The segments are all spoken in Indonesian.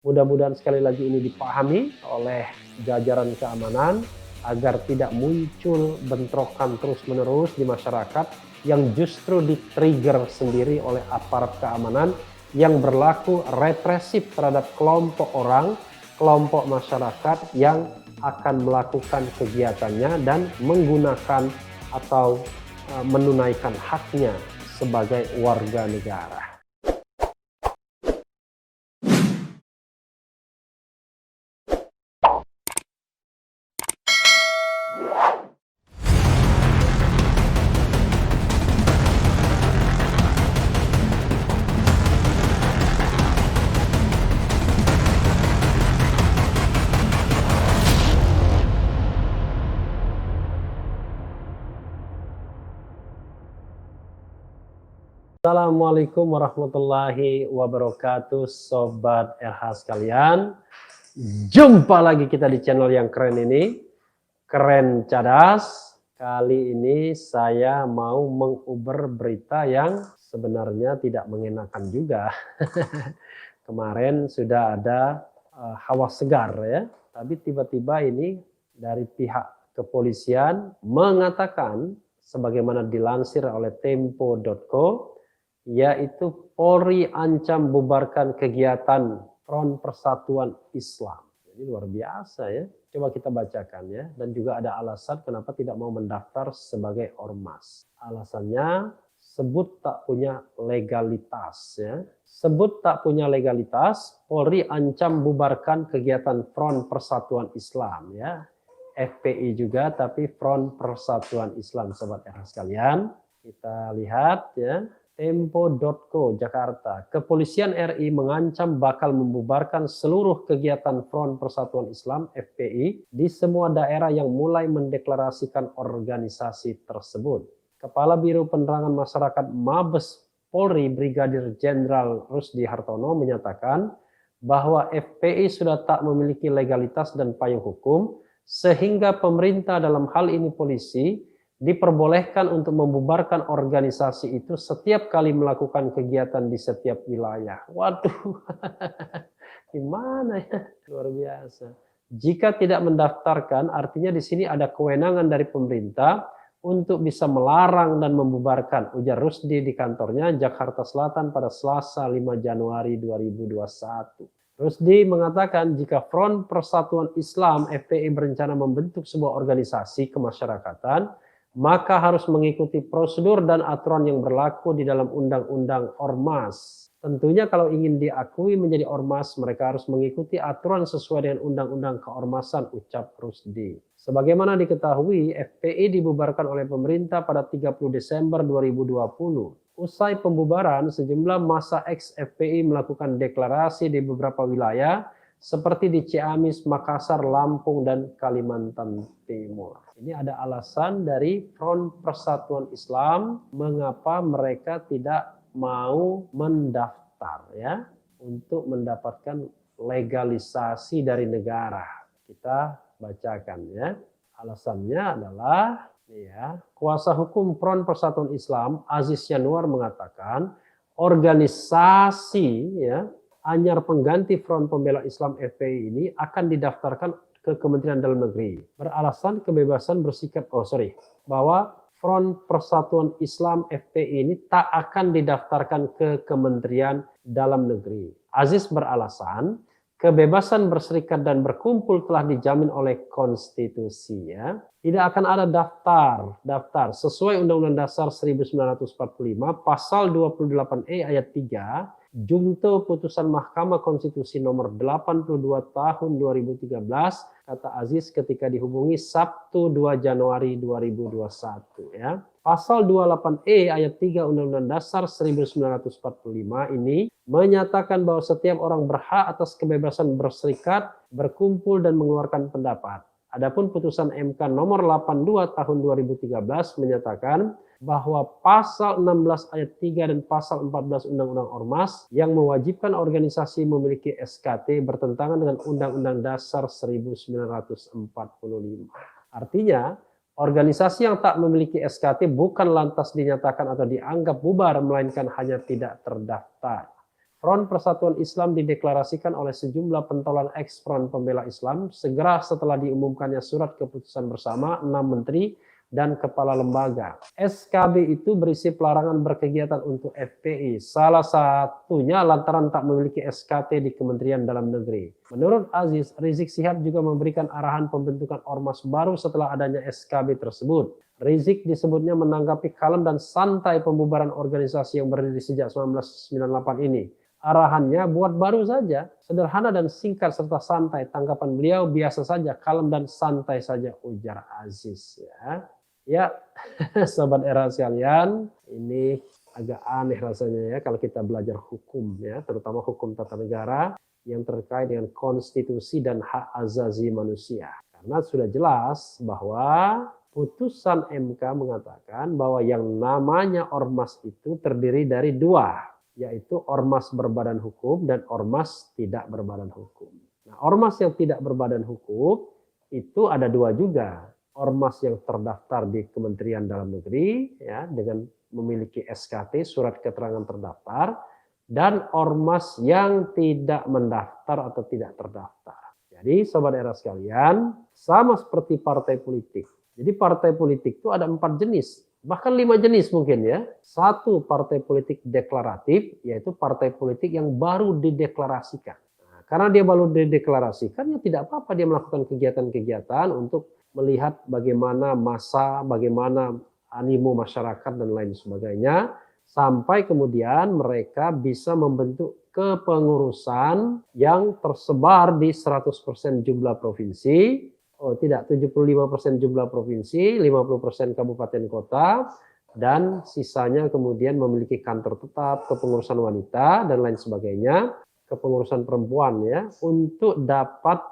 Mudah-mudahan sekali lagi ini dipahami oleh jajaran keamanan agar tidak muncul bentrokan terus-menerus di masyarakat yang justru di-trigger sendiri oleh aparat keamanan yang berlaku represif terhadap kelompok orang, kelompok masyarakat yang akan melakukan kegiatannya dan menggunakan atau menunaikan haknya sebagai warga negara. Assalamualaikum warahmatullahi wabarakatuh, Sobat RH sekalian. Jumpa lagi kita di channel yang keren ini, Keren Cadas. Kali ini saya mau menguber berita yang sebenarnya tidak mengenakan juga. Kemarin sudah ada hawa segar ya, tapi tiba-tiba ini dari pihak kepolisian mengatakan sebagaimana dilansir oleh Tempo.co, yaitu Polri ancam bubarkan kegiatan Front Persatuan Islam. Jadi luar biasa ya. Coba kita bacakan ya. Dan juga ada alasan kenapa tidak mau mendaftar sebagai ormas. Alasannya sebut tak punya legalitas ya. Sebut tak punya legalitas, Polri ancam bubarkan kegiatan Front Persatuan Islam ya. FPI juga tapi Front Persatuan Islam, Sobat RH sekalian. Kita lihat ya. Tempo.co Jakarta, Kepolisian RI mengancam bakal membubarkan seluruh kegiatan Front Persatuan Islam FPI di semua daerah yang mulai mendeklarasikan organisasi tersebut. Kepala Biro Penerangan Masyarakat Mabes Polri Brigadir Jenderal Rusdi Hartono menyatakan bahwa FPI sudah tak memiliki legalitas dan payung hukum sehingga pemerintah dalam hal ini polisi diperbolehkan untuk membubarkan organisasi itu setiap kali melakukan kegiatan di setiap wilayah. Waduh, gimana ya? Luar biasa. Jika tidak mendaftarkan, artinya di sini ada kewenangan dari pemerintah untuk bisa melarang dan membubarkan, ujar Rusdi di kantornya Jakarta Selatan pada Selasa 5 Januari 2021. Rusdi mengatakan jika Front Persatuan Islam FPI berencana membentuk sebuah organisasi kemasyarakatan, maka harus mengikuti prosedur dan aturan yang berlaku di dalam Undang-Undang Ormas. Tentunya kalau ingin diakui menjadi ormas, mereka harus mengikuti aturan sesuai dengan Undang-Undang Keormasan, ucap Rusdi. Sebagaimana diketahui, FPI dibubarkan oleh pemerintah pada 30 Desember 2020. Usai pembubaran, sejumlah massa ex-FPI melakukan deklarasi di beberapa wilayah, seperti di Ciamis, Makassar, Lampung, dan Kalimantan Timur. Ini ada alasan dari Front Persatuan Islam mengapa mereka tidak mau mendaftar ya untuk mendapatkan legalisasi dari negara. Kita bacakan ya. Alasannya adalah ya, kuasa hukum Front Persatuan Islam Aziz Yanuar mengatakan organisasi ya anyar pengganti Front Pembela Islam FPI ini akan didaftarkan ke Kementerian Dalam Negeri beralasan kebebasan bersikap bahwa Front Persatuan Islam FPI ini tak akan didaftarkan ke Kementerian Dalam Negeri. Aziz beralasan kebebasan berserikat dan berkumpul telah dijamin oleh konstitusi ya. Tidak akan ada daftar sesuai Undang-Undang Dasar 1945 pasal 28E ayat 3 Jungto putusan Mahkamah Konstitusi nomor 82 tahun 2013, kata Aziz ketika dihubungi Sabtu 2 Januari 2021 ya. Pasal 28E ayat 3 Undang-Undang Dasar 1945 ini menyatakan bahwa setiap orang berhak atas kebebasan berserikat, berkumpul dan mengeluarkan pendapat. Adapun putusan MK nomor 82 tahun 2013 menyatakan bahwa pasal 16 ayat 3 dan pasal 14 Undang-Undang Ormas yang mewajibkan organisasi memiliki SKT bertentangan dengan Undang-Undang Dasar 1945. Artinya, organisasi yang tak memiliki SKT bukan lantas dinyatakan atau dianggap bubar, melainkan hanya tidak terdaftar. Front Persatuan Islam dideklarasikan oleh sejumlah pentolan eks-Front Pembela Islam segera setelah diumumkannya surat keputusan bersama 6 menteri dan kepala lembaga. SKB itu berisi pelarangan berkegiatan untuk FPI, salah satunya lantaran tak memiliki SKT di Kementerian Dalam Negeri. Menurut Aziz, Rizik Syihab juga memberikan arahan pembentukan ormas baru setelah adanya SKB tersebut. Rizik disebutnya menanggapi kalem dan santai pembubaran organisasi yang berdiri sejak 1998 ini. Arahannya buat baru saja, sederhana dan singkat serta santai. Tanggapan beliau biasa saja, kalem dan santai saja, ujar Aziz. Ya, sobat era sekalian, ini agak aneh rasanya ya kalau kita belajar hukum ya, terutama hukum tata negara yang terkait dengan konstitusi dan hak asasi manusia. Karena sudah jelas bahwa putusan MK mengatakan bahwa yang namanya ormas itu terdiri dari dua, yaitu ormas berbadan hukum dan ormas tidak berbadan hukum. Nah, ormas yang tidak berbadan hukum itu ada dua juga. Ormas yang terdaftar di Kementerian Dalam Negeri ya, dengan memiliki SKT, surat keterangan terdaftar, dan ormas yang tidak mendaftar atau tidak terdaftar. Jadi sobat era sekalian, sama seperti partai politik. Jadi partai politik itu ada 4 jenis. Bahkan 5 jenis mungkin ya. Satu, partai politik deklaratif, yaitu partai politik yang baru dideklarasikan. Nah, karena dia baru dideklarasikan, ya tidak apa-apa dia melakukan kegiatan-kegiatan untuk melihat bagaimana massa, bagaimana animo masyarakat dan lain sebagainya. Sampai kemudian mereka bisa membentuk kepengurusan yang tersebar di 100% jumlah provinsi. Oh tidak, 75% jumlah provinsi, 50% kabupaten kota, dan sisanya kemudian memiliki kantor tetap, kepengurusan wanita, dan lain sebagainya, kepengurusan perempuan ya, untuk dapat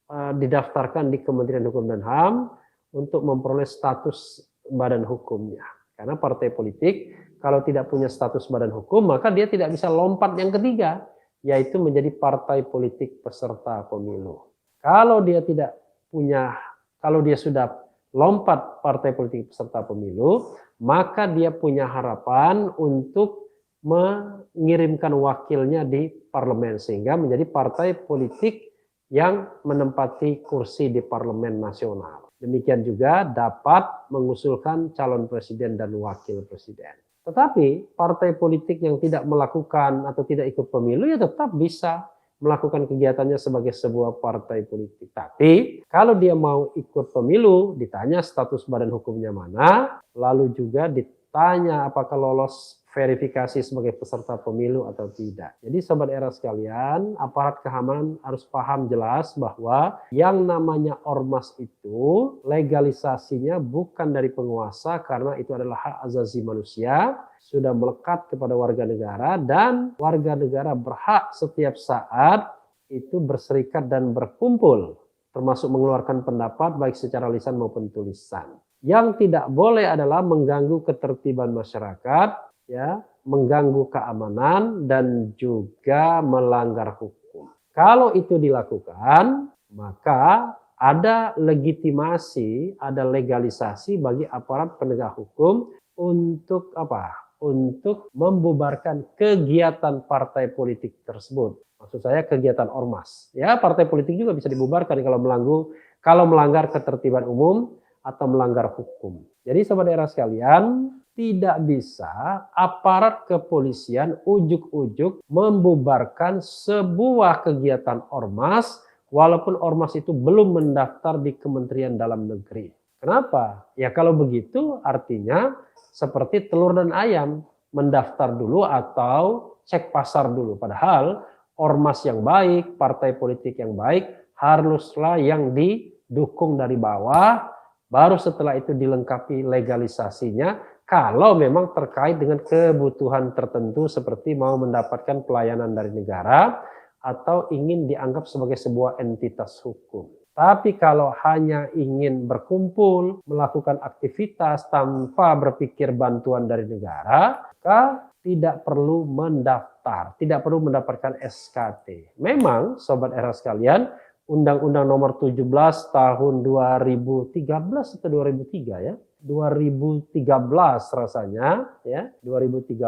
didaftarkan di Kementerian Hukum dan HAM untuk memperoleh status badan hukumnya. Karena partai politik kalau tidak punya status badan hukum, maka dia tidak bisa lompat yang ketiga, yaitu menjadi partai politik peserta pemilu. Kalau dia tidak punya, kalau dia sudah lompat partai politik peserta pemilu, maka dia punya harapan untuk mengirimkan wakilnya di parlemen sehingga menjadi partai politik yang menempati kursi di parlemen nasional. Demikian juga dapat mengusulkan calon presiden dan wakil presiden. Tetapi partai politik yang tidak melakukan atau tidak ikut pemilu ya tetap bisa melakukan kegiatannya sebagai sebuah partai politik. Tapi kalau dia mau ikut pemilu, ditanya status badan hukumnya mana, lalu juga ditanya apakah lolos verifikasi sebagai peserta pemilu atau tidak. Jadi sobat era sekalian, aparat keamanan harus paham jelas bahwa yang namanya ormas itu legalisasinya bukan dari penguasa karena itu adalah hak asasi manusia, sudah melekat kepada warga negara dan warga negara berhak setiap saat itu berserikat dan berkumpul, termasuk mengeluarkan pendapat baik secara lisan maupun tulisan. Yang tidak boleh adalah mengganggu ketertiban masyarakat, ya, mengganggu keamanan dan juga melanggar hukum. Kalau itu dilakukan, maka ada legitimasi, ada legalisasi bagi aparat penegak hukum untuk apa? Untuk membubarkan kegiatan partai politik tersebut. Maksud saya kegiatan ormas. Ya, partai politik juga bisa dibubarkan kalau melanggar ketertiban umum atau melanggar hukum. Jadi sobat daerah sekalian, tidak bisa aparat kepolisian ujuk-ujuk membubarkan sebuah kegiatan ormas walaupun ormas itu belum mendaftar di Kementerian Dalam Negeri. Kenapa? Ya kalau begitu artinya seperti telur dan ayam, mendaftar dulu atau cek pasar dulu. Padahal ormas yang baik, partai politik yang baik haruslah yang didukung dari bawah, baru setelah itu dilengkapi legalisasinya. Kalau memang terkait dengan kebutuhan tertentu seperti mau mendapatkan pelayanan dari negara atau ingin dianggap sebagai sebuah entitas hukum. Tapi kalau hanya ingin berkumpul, melakukan aktivitas tanpa berpikir bantuan dari negara, maka tidak perlu mendaftar, tidak perlu mendapatkan SKT. Memang sobat era sekalian, Undang-Undang Nomor 17 tahun 2013 atau 2003 ya. 2013 rasanya ya, 2013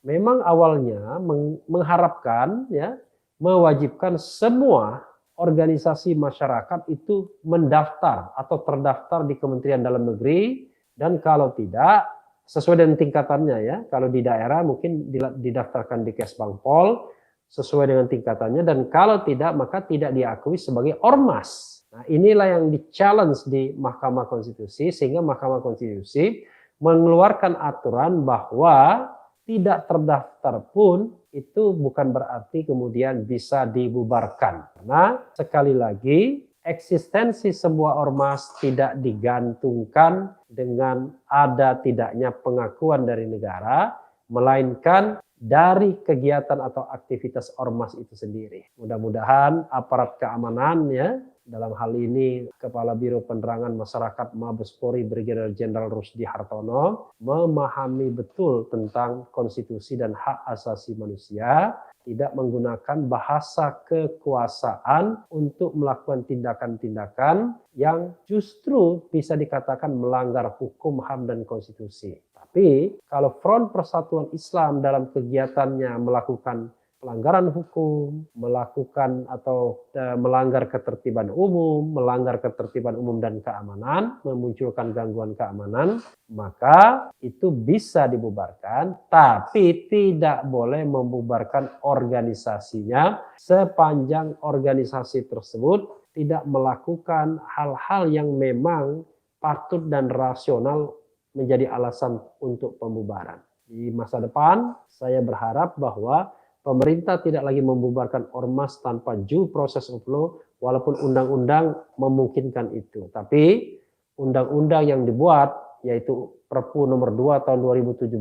memang awalnya mengharapkan ya, mewajibkan semua organisasi masyarakat itu mendaftar atau terdaftar di Kementerian Dalam Negeri, dan kalau tidak sesuai dengan tingkatannya ya, kalau di daerah mungkin didaftarkan di Kesbangpol sesuai dengan tingkatannya, dan kalau tidak maka tidak diakui sebagai ormas. Nah, inilah yang di-challenge di Mahkamah Konstitusi, sehingga Mahkamah Konstitusi mengeluarkan aturan bahwa tidak terdaftar pun itu bukan berarti kemudian bisa dibubarkan. Karena sekali lagi eksistensi sebuah ormas tidak digantungkan dengan ada tidaknya pengakuan dari negara, melainkan dari kegiatan atau aktivitas ormas itu sendiri. Mudah-mudahan aparat keamanan ya, dalam hal ini Kepala Biro Penerangan Masyarakat Mabes Polri Brigadir Jenderal Rusdi Hartono memahami betul tentang konstitusi dan hak asasi manusia, tidak menggunakan bahasa kekuasaan untuk melakukan tindakan-tindakan yang justru bisa dikatakan melanggar hukum, HAM, dan konstitusi. Tapi kalau Front Persatuan Islam dalam kegiatannya melakukan pelanggaran hukum, melakukan atau melanggar ketertiban umum, melanggar ketertiban umum dan keamanan, memunculkan gangguan keamanan, maka itu bisa dibubarkan, tapi tidak boleh membubarkan organisasinya sepanjang organisasi tersebut tidak melakukan hal-hal yang memang patut dan rasional menjadi alasan untuk pembubaran. Di masa depan, saya berharap bahwa pemerintah tidak lagi membubarkan ormas tanpa due process of law, walaupun undang-undang memungkinkan itu. Tapi undang-undang yang dibuat, yaitu Perpu nomor 2 tahun 2017,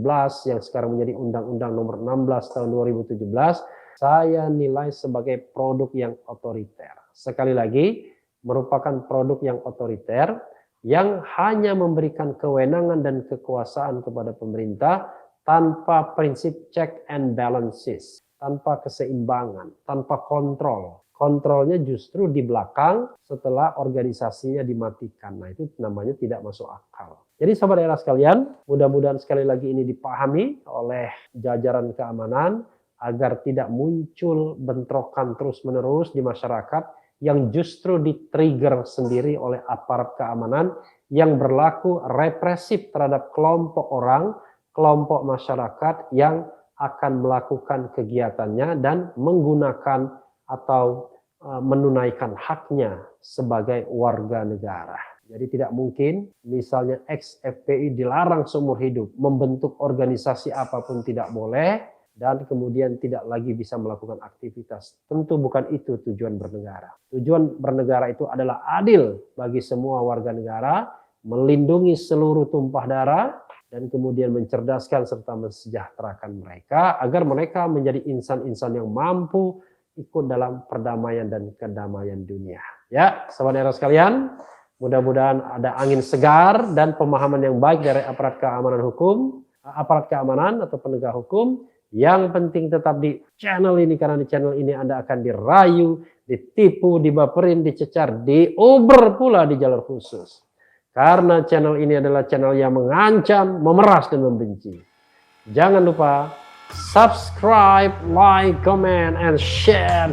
yang sekarang menjadi Undang-Undang nomor 16 tahun 2017, saya nilai sebagai produk yang otoriter. Sekali lagi, merupakan produk yang otoriter, yang hanya memberikan kewenangan dan kekuasaan kepada pemerintah tanpa prinsip check and balances, tanpa keseimbangan, tanpa kontrol. Kontrolnya justru di belakang setelah organisasinya dimatikan. Nah, itu namanya tidak masuk akal. Jadi sobat daerah sekalian, mudah-mudahan sekali lagi ini dipahami oleh jajaran keamanan agar tidak muncul bentrokan terus-menerus di masyarakat yang justru di-trigger sendiri oleh aparat keamanan yang berlaku represif terhadap kelompok orang, kelompok masyarakat yang akan melakukan kegiatannya dan menggunakan atau menunaikan haknya sebagai warga negara. Jadi tidak mungkin misalnya ex-FPI dilarang seumur hidup, membentuk organisasi apapun tidak boleh, dan kemudian tidak lagi bisa melakukan aktivitas. Tentu bukan itu tujuan bernegara. Tujuan bernegara itu adalah adil bagi semua warga negara, melindungi seluruh tumpah darah, dan kemudian mencerdaskan serta mensejahterakan mereka agar mereka menjadi insan-insan yang mampu ikut dalam perdamaian dan kedamaian dunia. Ya, sahabat daerah sekalian, mudah-mudahan ada angin segar dan pemahaman yang baik dari aparat keamanan hukum, aparat keamanan atau penegak hukum. Yang penting tetap di channel ini, karena di channel ini Anda akan dirayu, ditipu, dibaperin, dicecar, diuber pula di jalur khusus. Karena channel ini adalah channel yang mengancam, memeras, dan membenci. Jangan lupa subscribe, like, comment, and share.